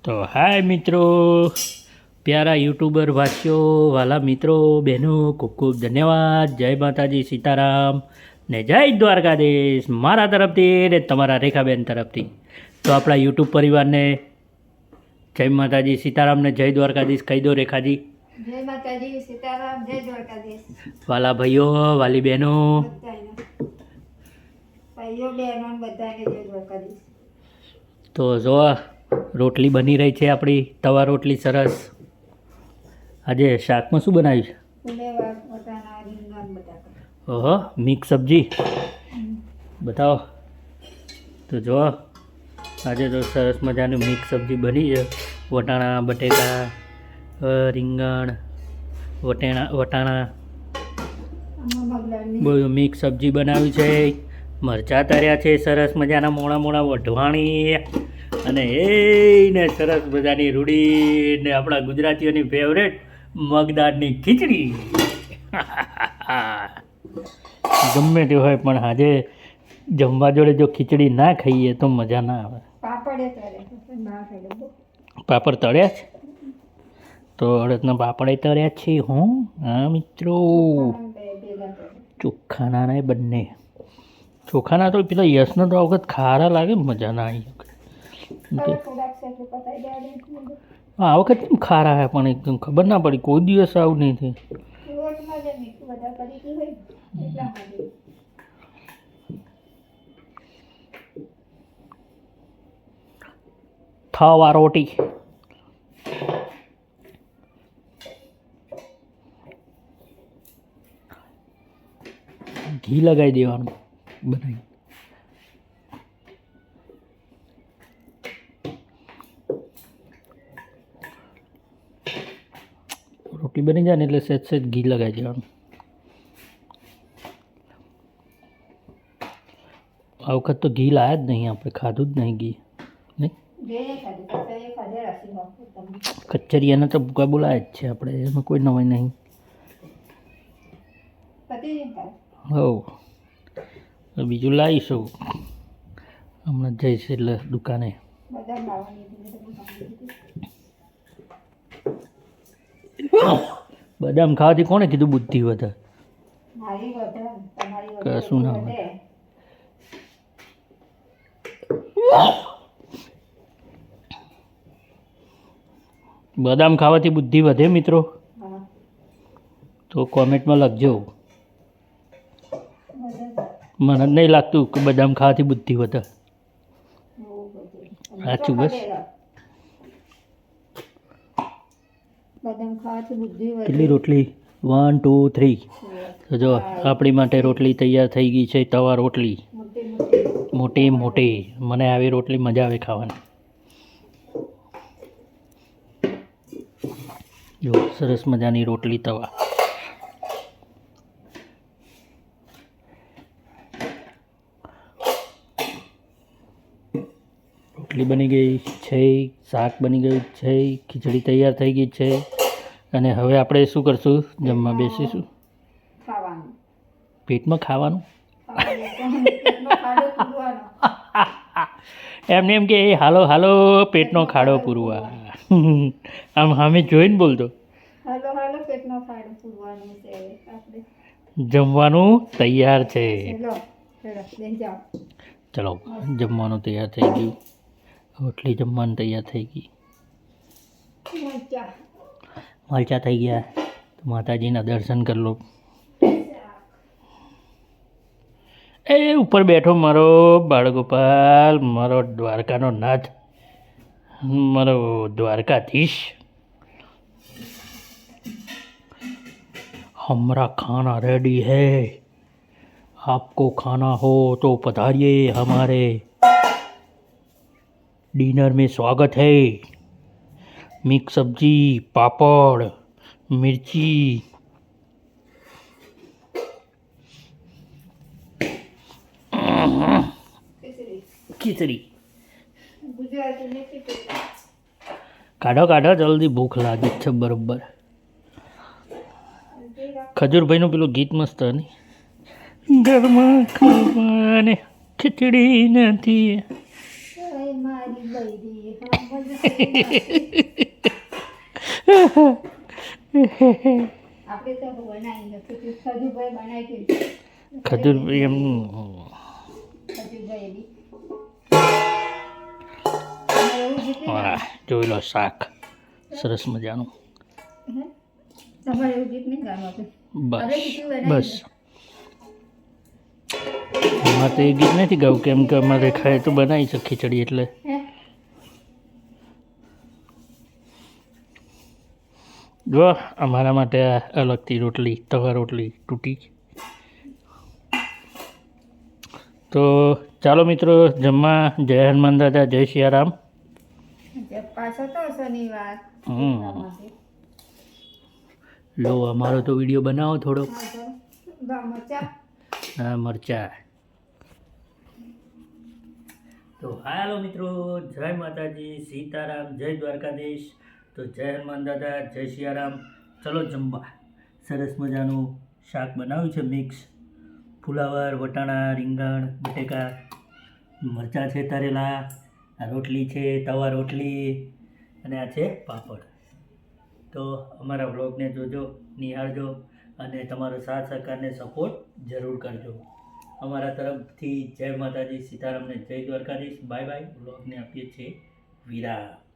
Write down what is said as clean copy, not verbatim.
તો હાય મિત્રો, પ્યારા યુટ્યુબર વાસીઓ, વાલા મિત્રો, બહેનો, ખૂબ ખૂબ ધન્યવાદ. જય માતાજી, સીતારામ ને જય દ્વારકાધીશ મારા તરફથી ને તમારા રેખાબેન તરફથી. તો આપણા યુટ્યુબ પરિવારને જય માતાજી, સીતારામ ને જય દ્વારકાધીશ કહી દો રેખાજી. જય માતાજી, સીતારામ, જય દ્વારકાધીશ. વાલા ભાઈઓ, વાલી બહેનો, ભાઈઓ બહેનો બધાને જય દ્વારકાધીશ. તો જો રોટલી બની રહી છે આપણી, તવા રોટલી સરસ. આજે શાકમાં શું બનાવ્યું છે? ફુલેવા, વટાણા, રીંગણ, બટાકા. ઓહો, મિક્સ સબ્જી બતાવો. તો જો આજે તો સરસ મજાની મિક્સ સબ્જી બની છે. વટાણા, બટેકા, રીંગણ, વટાણા બધું મિક્સ સબ્જી બનાવી છે. મરચાં તળ્યા છે સરસ મજાના, મોણા મોણા વઢવાણી, અને એને સરસ મજાની રૂડી ને આપણા ગુજરાતીઓની ફેવરેટ મગદાળની ખીચડી. ગમે તે હોય પણ આજે જમવા જોડે જો ખીચડી ના ખાઈએ તો મજા ના આવે. પાપડ તળ્યા છે, તો અડદના પાપડે તળ્યા છે. હું હા મિત્રો, ચોખ્ખાના ને બંને ચોખાના. તો પેલા યશનો તો આ વખત ખારા લાગે, મજા ના આવી. આ વખત કેમ ખારા હે પણ એકદમ ખબર ના પડી, કોઈ દિવસ આવું નહીં થયું. થવા રોટી ઘી લગાવી દેવાનું બનાવી. રોટલી બની જાય ને એટલે સહેજ સહેજ ઘી લગાવી દેવાનું. આ વખત તો ઘી લાયા જ નહીં, આપણે ખાધું જ નહીં ઘી. નહીં કચરિયાના તો ભૂકા બોલાય જ છે આપણે, એમાં કોઈ નવાઈ નહીં. હવ બીજું લાવીશું હમણાં જઈશ એટલે દુકાને. બદામ ખાવાથી કોણે કીધું બુદ્ધિ વધે? કશું ના હોય. બદામ ખાવાથી બુદ્ધિ વધે મિત્રો? તો કોમેન્ટમાં લખજો. મને જ નહીં લાગતું કે બદામ ખાવાથી બુદ્ધિ વધે. સાચું બસ. કેટલી રોટલી? 1 2 3. તો જો આપણી માટે રોટલી તૈયાર થઈ ગઈ છે. તવા રોટલી મોટી મોટી. મને આવી રોટલી મજા આવે ખાવાની. જો સરસ મજાની રોટલી તવા. રોટલી બની ગઈ છે, શાક બની ગયું છે, ખીચડી તૈયાર થઈ ગઈ છે. અને હવે આપણે શું કરશું? જમવા બેસીશું. પેટમાં ખાવાનું. એમને એમ કે હાલો હાલો પેટનો ખાડો પૂરવા. આમ સામે જોઈને બોલતો. જમવાનું તૈયાર છે. ચલો જમવાનું તૈયાર થઈ ગયું. રોટલી જમવાનું તૈયાર થઈ ગઈ. મરચા થઈ ગયા. તો માતાજીના દર્શન કરી લો. એ ઉપર બેઠો મારો બાળગોપાલ, મારો દ્વારકાનો નાથ, મારો દ્વારકાધીશ. हमारा खाना रेडी है, आपको खाना हो तो पधारिए, हमारे डिनर में स्वागत है. मिक्स सब्जी, पापड़, मिर्ची, खिचड़ी. કાઢો કાઢો જલ્દી, ભૂખ લાગે છે બરોબર. ખજૂરભાઈનું પેલું ગીત મસ્ત નહીં? ઘરમાં ખાવાને ખીચડી નથી થાય મારી બૈરી સમજશે આપણે તો બનાવી નથી ખજૂરભાઈ બનાવી દીધું ખજૂર એમ ખજૂરભાઈ બી તમારે એવું જીતે વાહ જોઈ લો શાક સરસ મજાનું તમારે એવું ગીત નહીં ગાવાનું આપણે બસ બસ એમાં તો એ ગીત નથી ગાવું કેમ કે અમારે ખાય તો બનાવી છે ખીચડી એટલે જો અમારા માટે આ અલગથી રોટલી તવા રોટલી તૂટી તો ચાલો મિત્રો જમવા જય હનુમાન દાદા જય સિયારામ પાછો તો શનિવાર લો અમારો તો વિડીયો બનાવો થોડો મરચા હા મરચા તો હાલો મિત્રો જય માતાજી સીતારામ જય દ્વારકાધીશ તો જય હનુમાન દાદા જય સિયારામ ચલો જમવા સરસ મજાનું શાક બનાવ્યું છે મિક્સ ફુલાવર વટાણા રીંગણ બટેકા મરચાં છે તરેલા આ રોટલી છે તવા રોટલી અને આ છે પાપડ તો અમારા વ્લોગને જોજો નિહાળજો અને તમારો સાથ સહકારને સપોર્ટ જરૂર કરજો અમારા તરફથી જય માતાજી સીતારામને જય દ્વારકાધીશ બાય બાય વ્લોગને આપીએ છીએ વિરામ